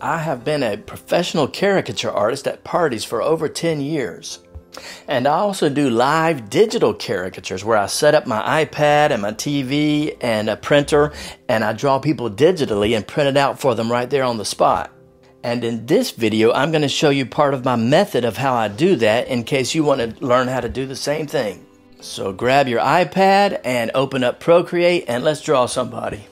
I have been a professional caricature artist at parties for over 10 years. And I also do live digital caricatures where I set up my iPad and my TV and a printer and I draw people digitally and print it out for them right there on the spot. And in this video, I'm going to show you part of my method of how I do that in case you want to learn how to do the same thing. So grab your iPad and open up Procreate and let's draw somebody.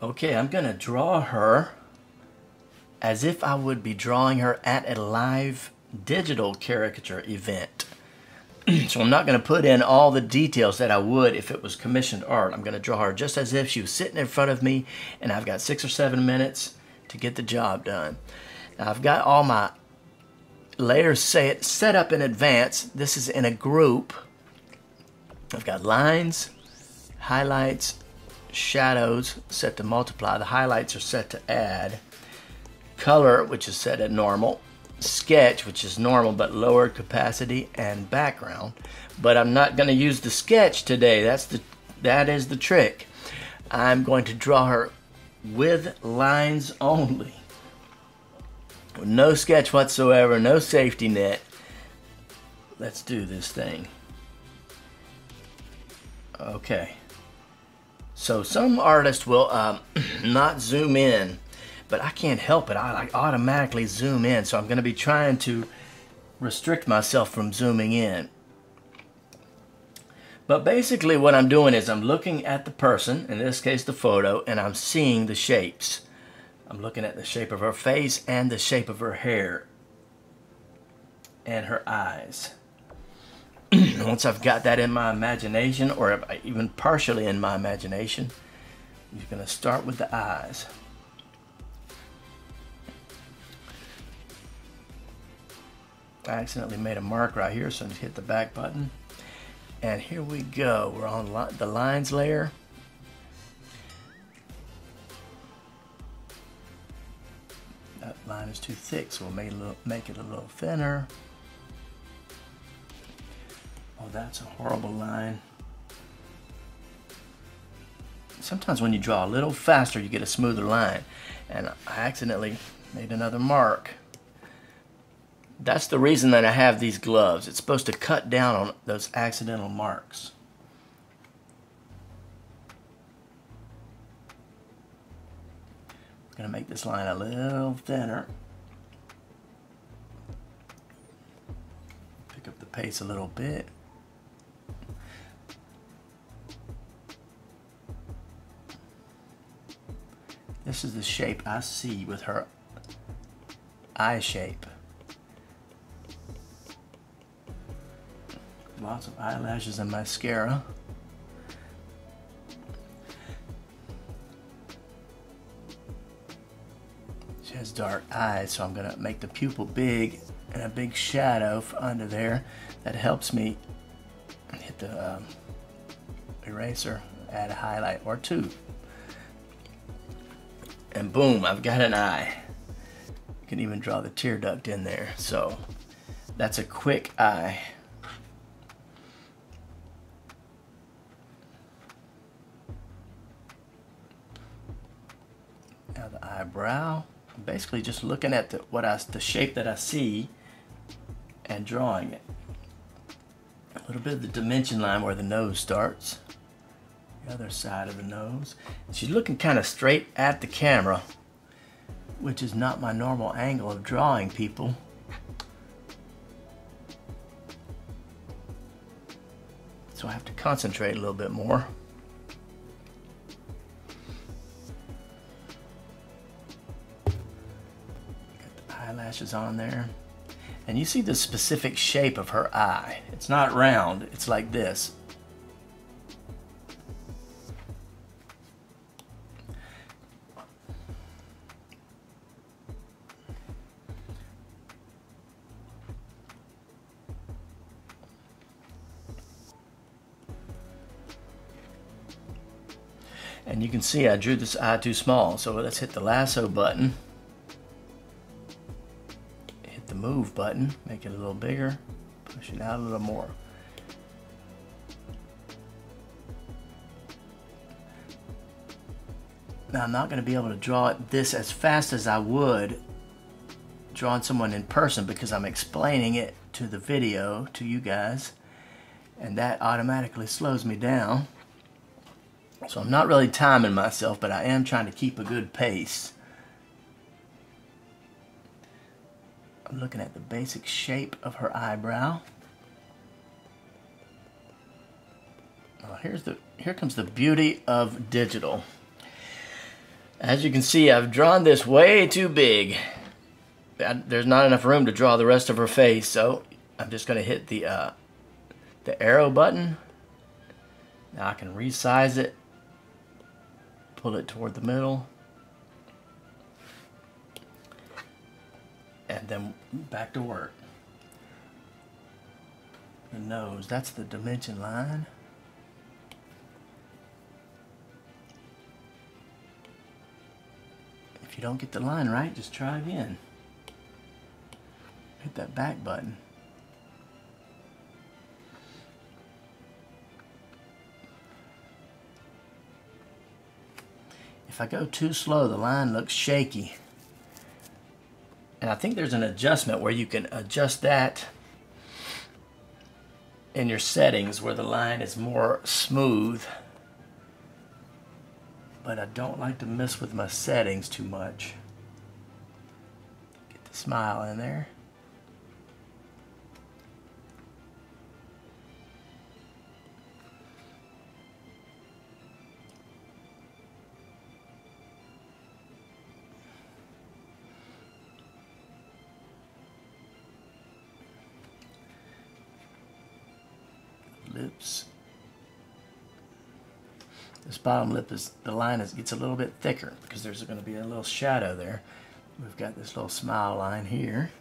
Okay, I'm going to draw her as if I would be drawing her at a live digital caricature event. So I'm not going to put in all the details that I would if it was commissioned art. I'm going to draw her just as if she was sitting in front of me and I've got 6 or 7 minutes to get the job done. Now I've got all my layers set up in advance. This is in a group. I've got lines, highlights, shadows set to multiply. The highlights are set to add. Color, which is set at normal. Sketch, which is normal but lower capacity, and background. But I'm not going to use the sketch today. That is the trick. I'm going to draw her with lines only. No sketch whatsoever, no safety net. Let's do this thing. Okay. So some artists will not zoom in, but I can't help it. I like automatically zoom in, so I'm going to be trying to restrict myself from zooming in. But basically what I'm doing is I'm looking at the person, in this case the photo, and I'm seeing the shapes. I'm looking at the shape of her face and the shape of her hair and her eyes. Once I've got that in my imagination, or even partially in my imagination, you're going to start with the eyes. I accidentally made a mark right here, so I just hit the back button. And here we go. We're on the lines layer. That line is too thick, so we'll make it a little thinner. Oh, that's a horrible line. Sometimes when you draw a little faster, you get a smoother line. And I accidentally made another mark. That's the reason that I have these gloves. It's supposed to cut down on those accidental marks. I'm going to make this line a little thinner. Pick up the pace a little bit. This is the shape I see with her eye shape. Lots of eyelashes and mascara. She has dark eyes, so I'm going to make the pupil big and a big shadow under there. That helps me hit the eraser, add a highlight or two. And boom, I've got an eye. You can even draw the tear duct in there. So that's a quick eye. Now the eyebrow. I'm basically just looking at the shape that I see and drawing it. A little bit of the dimension line where the nose starts. The other side of the nose. She's looking kind of straight at the camera, which is not my normal angle of drawing people. So I have to concentrate a little bit more. Got the eyelashes on there. And you see the specific shape of her eye. It's not round, it's like this. And you can see I drew this eye too small, so let's hit the lasso button. Hit the move button, make it a little bigger, push it out a little more. Now I'm not going to be able to draw this as fast as I would drawing someone in person because I'm explaining it to the video to you guys, and that automatically slows me down. So I'm not really timing myself, but I am trying to keep a good pace. I'm looking at the basic shape of her eyebrow. Well, here comes the beauty of digital. As you can see, I've drawn this way too big. There's not enough room to draw the rest of her face, so I'm just going to hit the arrow button. Now I can resize it, pull it toward the middle, and then back to work. The nose, that's the dimension line. If you don't get the line right, just try again. Hit that back button. If I go too slow, the line looks shaky. And I think there's an adjustment where you can adjust that in your settings where the line is more smooth. But I don't like to mess with my settings too much. Get the smile in there. Lips. This bottom lip is, the line gets a little bit thicker because there's going to be a little shadow there. We've got this little smile line here.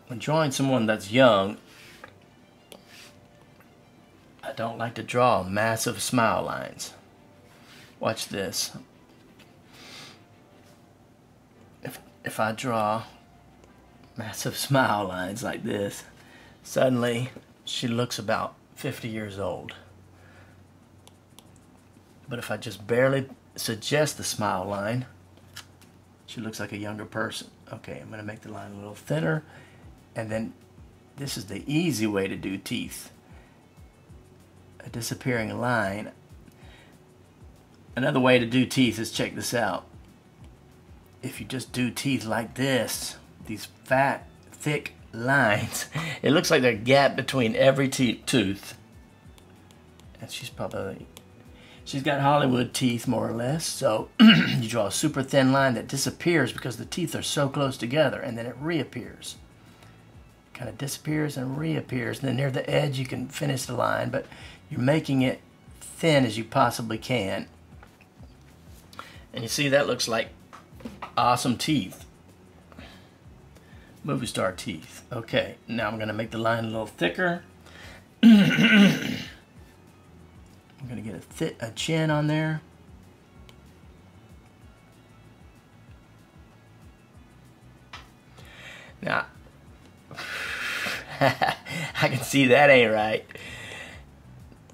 When drawing someone that's young, I don't like to draw massive smile lines. Watch this. If I draw massive smile lines like this, suddenly she looks about 50 years old. But if I just barely suggest the smile line, she looks like a younger person. Okay, I'm going to make the line a little thinner. And then this is the easy way to do teeth. A disappearing line. Another way to do teeth is, check this out. If you just do teeth like this, these fat, thick lines, it looks like there's a gap between every tooth. And she's got Hollywood teeth, more or less. So you draw a super thin line that disappears because the teeth are so close together, and then it reappears. Kind of disappears and reappears, and then near the edge you can finish the line, but you're making it thin as you possibly can. And you see that looks like awesome teeth. Movie star teeth. Okay, now I'm going to make the line a little thicker. I'm going to get a chin on there. Now, I can see that ain't right.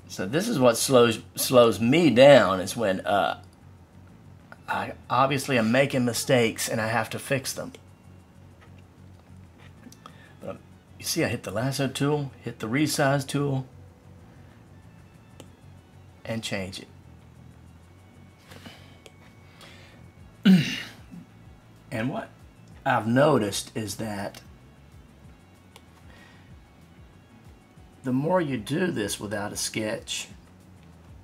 So this is what slows me down, is when I obviously am making mistakes and I have to fix them. But you see, I hit the lasso tool, hit the resize tool, and change it. And what I've noticed is that the more you do this without a sketch,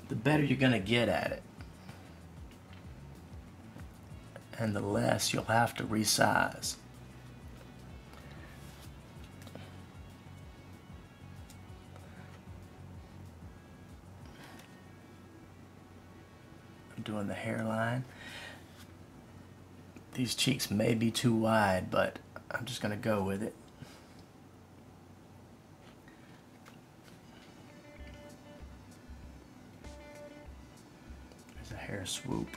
the better you're going to get at it. And the less you'll have to resize. I'm doing the hairline. These cheeks may be too wide, but I'm just going to go with it. There's a hair swoop.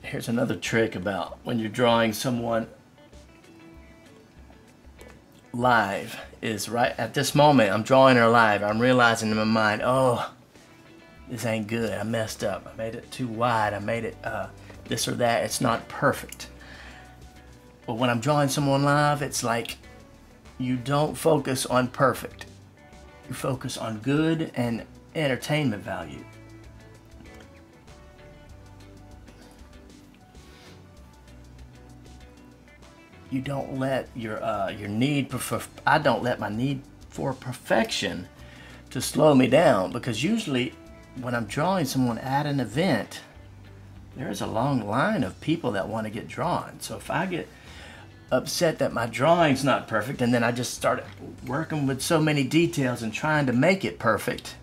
Here's another trick about when you're drawing someone live is right at this moment. I'm drawing her live. I'm realizing in my mind, oh, this ain't good. I messed up. I made it too wide. I made it this or that. It's not perfect. But when I'm drawing someone live, it's like you don't focus on perfect. You focus on good and entertainment value. You don't let your need for, I don't let my need for perfection to slow me down, because usually when I'm drawing someone at an event, there's a long line of people that want to get drawn. So if I get upset that my drawing's not perfect, and then I just start working with so many details and trying to make it perfect,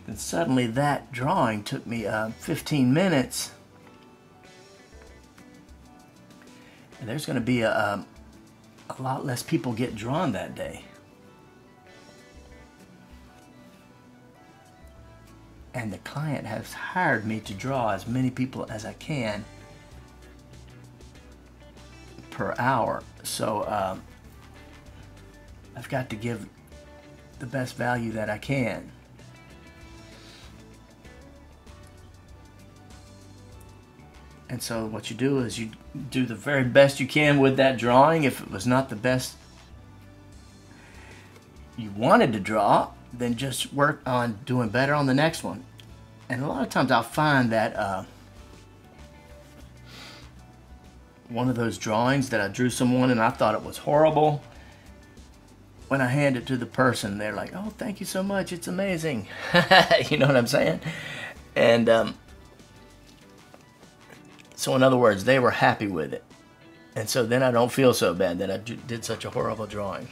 then suddenly that drawing took me 15 minutes. And there's going to be a lot less people get drawn that day. And the client has hired me to draw as many people as I can per hour. So I've got to give the best value that I can. And so what you do is you do the very best you can with that drawing. If it was not the best you wanted to draw, then just work on doing better on the next one. And a lot of times I'll find that one of those drawings that I drew someone and I thought it was horrible, when I hand it to the person, they're like, oh, thank you so much, it's amazing. You know what I'm saying? And so in other words, they were happy with it. And so then I don't feel so bad that I did such a horrible drawing.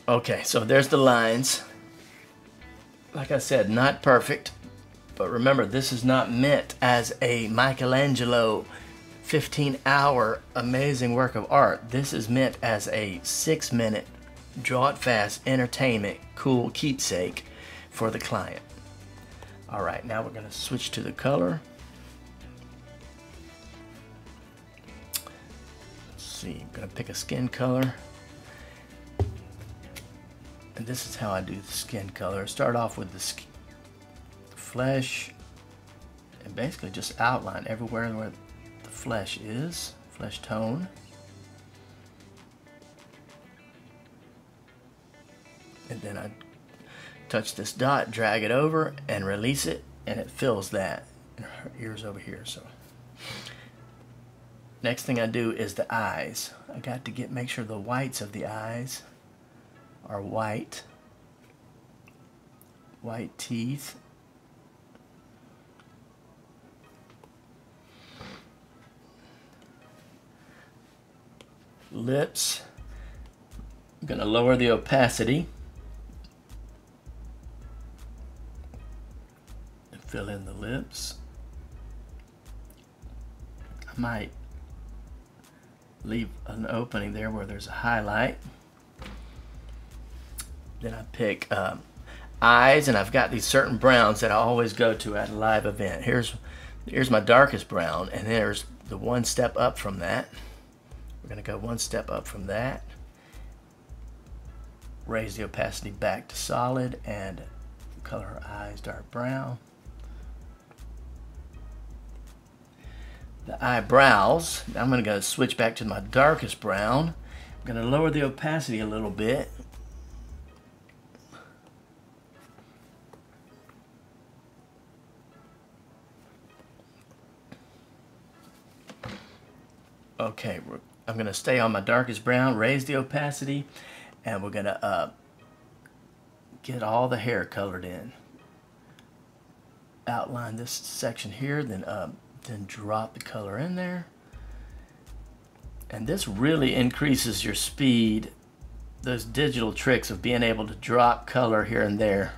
Okay, so there's the lines. Like I said, not perfect. But remember, this is not meant as a Michelangelo 15-hour amazing work of art. This is meant as a 6-minute, draw it fast, entertainment, cool keepsake for the client. Alright, now we're going to switch to the color. Let's see, I'm going to pick a skin color. And this is how I do the skin color. Start off with the flesh and basically just outline everywhere where the flesh is, flesh tone. And then I touch this dot, drag it over, and release it, and it fills that. And her ears over here. So next thing I do is the eyes. I got to make sure the whites of the eyes are white. White teeth. Lips. I'm going to lower the opacity. Fill in the lips. I might leave an opening there where there's a highlight. Then I pick eyes, and I've got these certain browns that I always go to at a live event. Here's my darkest brown, and there's the one step up from that. We're going to go one step up from that. Raise the opacity back to solid and color her eyes dark brown. The eyebrows, I'm going to go switch back to my darkest brown. I'm going to lower the opacity a little bit. Okay, I'm going to stay on my darkest brown, raise the opacity, and we're going to get all the hair colored in. Outline this section here, then drop the color in there. And this really increases your speed, those digital tricks of being able to drop color here and there.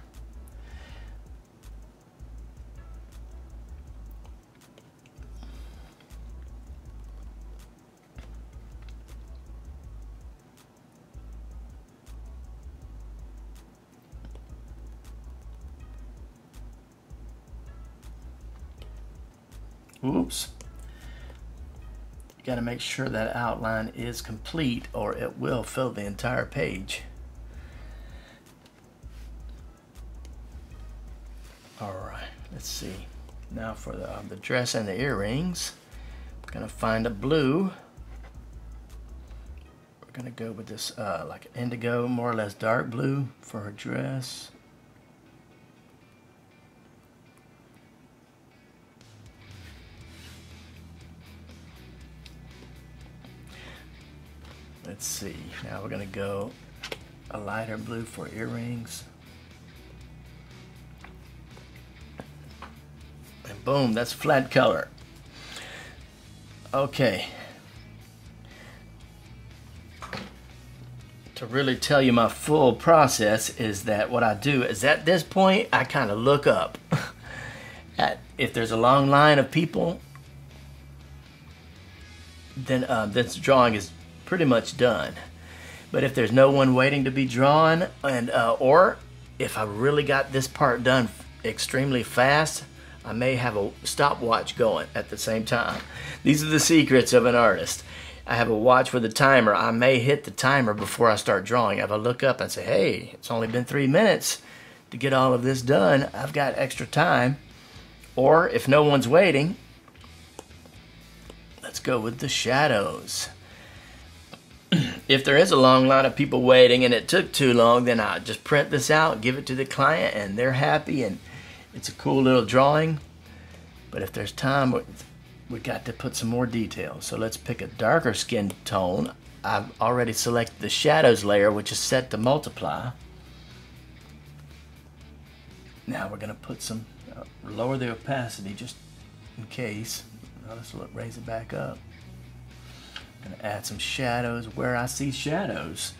Oops. You got to make sure that outline is complete or it will fill the entire page. Alright, let's see. Now for the dress and the earrings, I'm going to find a blue. We're going to go with this like indigo, more or less dark blue for her dress. Let's see, now we're going to go a lighter blue for earrings. And boom, that's flat color. Okay. To really tell you my full process is that what I do is at this point, I kind of look up. If there's a long line of people, then this drawing is pretty much done. But if there's no one waiting to be drawn, and or if I really got this part done extremely fast, I may have a stopwatch going at the same time. These are the secrets of an artist. I have a watch with a timer. I may hit the timer before I start drawing. If I look up and say, hey, it's only been 3 minutes to get all of this done, I've got extra time. Or if no one's waiting, let's go with the shadows. If there is a long line of people waiting and it took too long, then I just print this out, give it to the client, and they're happy, and it's a cool little drawing. But if there's time, we got to put some more details. So let's pick a darker skin tone. I've already selected the shadows layer, which is set to multiply. Now we're going to put some, lower the opacity just in case. Now let's raise it back up. I'm going to add some shadows where I see shadows.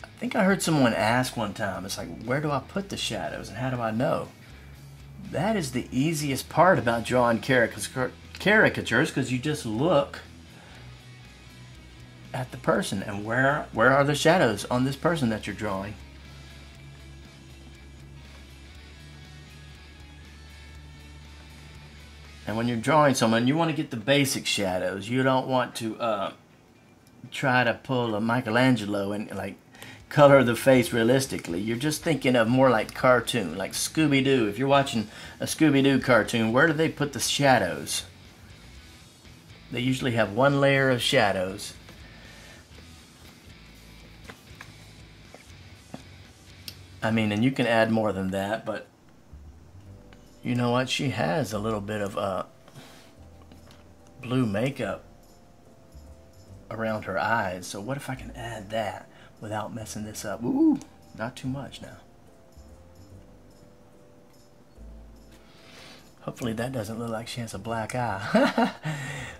I think I heard someone ask one time, it's like, where do I put the shadows and how do I know? That is the easiest part about drawing caricatures, because you just look at the person and where are the shadows on this person that you're drawing. And when you're drawing someone, you want to get the basic shadows. You don't want to try to pull a Michelangelo and like color the face realistically. You're just thinking of more like cartoon, like Scooby-Doo. If you're watching a Scooby-Doo cartoon, where do they put the shadows? They usually have one layer of shadows. I mean, and you can add more than that, but you know what? She has a little bit of blue makeup around her eyes. So what if I can add that without messing this up? Ooh, not too much now. Hopefully that doesn't look like she has a black eye.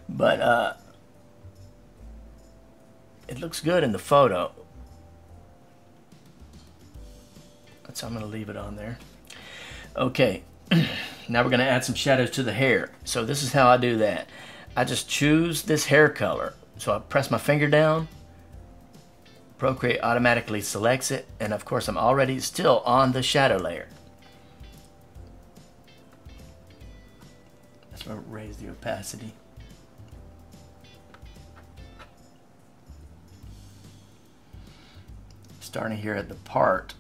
But it looks good in the photo. So I'm going to leave it on there. Okay. Now we're going to add some shadows to the hair. So this is how I do that. I just choose this hair color. So I press my finger down. Procreate automatically selects it. And of course I'm already still on the shadow layer. That's where I raise the opacity. Starting here at the part.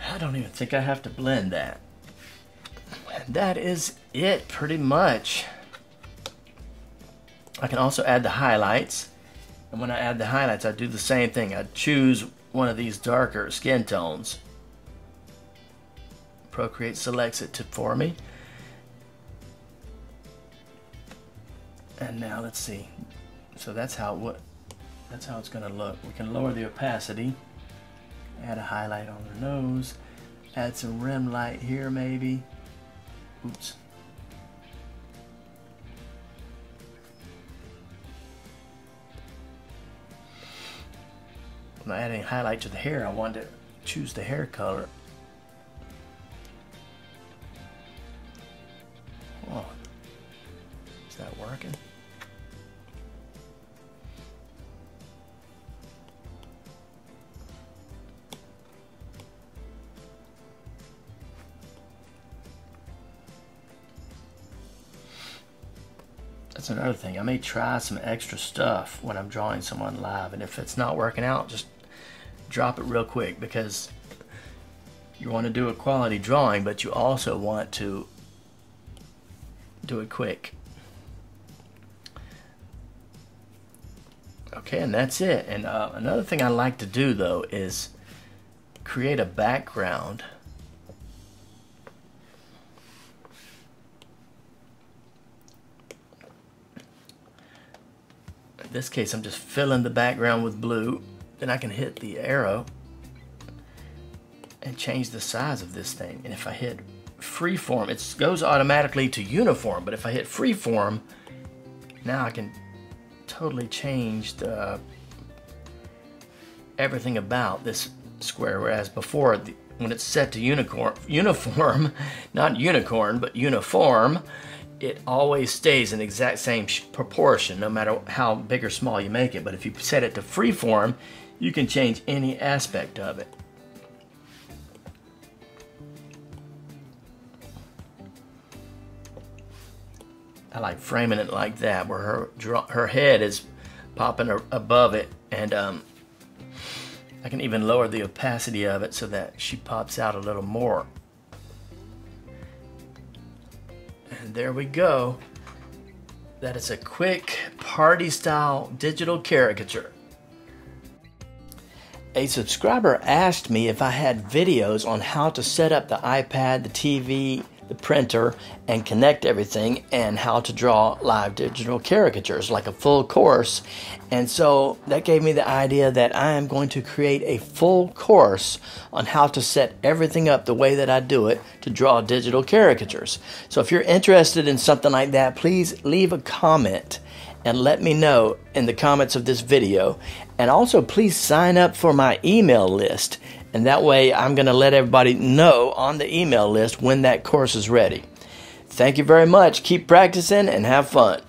I don't even think I have to blend that. And that is it pretty much. I can also add the highlights. And when I add the highlights, I do the same thing. I choose one of these darker skin tones. Procreate selects it for me. And now let's see. So that's how it's going to look. We can lower the opacity. Add a highlight on her nose. Add some rim light here maybe. Oops. when I'm adding highlight to the hair, I want to choose the hair color. Oh, is that working? That's another thing. I may try some extra stuff when I'm drawing someone live, and if it's not working out, just drop it real quick, because you want to do a quality drawing, but you also want to do it quick. Okay, and that's it. And another thing I like to do though is create a background. In this case, I'm just filling the background with blue. Then I can hit the arrow and change the size of this thing. And if I hit freeform, it goes automatically to uniform. But if I hit freeform, now I can totally change everything about this square. Whereas before, when it's set to uniform, not unicorn, but uniform, it always stays in the exact same proportion, no matter how big or small you make it. But if you set it to freeform, you can change any aspect of it. I like framing it like that, where her head is popping above it, and I can even lower the opacity of it so that she pops out a little more. And there we go. That is a quick party style digital caricature. A subscriber asked me if I had videos on how to set up the iPad, the TV, the printer, and connect everything, and how to draw live digital caricatures, like a full course. And so that gave me the idea that I am going to create a full course on how to set everything up the way that I do it to draw digital caricatures. So if you're interested in something like that, please leave a comment and let me know in the comments of this video. And also please sign up for my email list, and that way I'm going to let everybody know on the email list when that course is ready. Thank you very much. Keep practicing and have fun.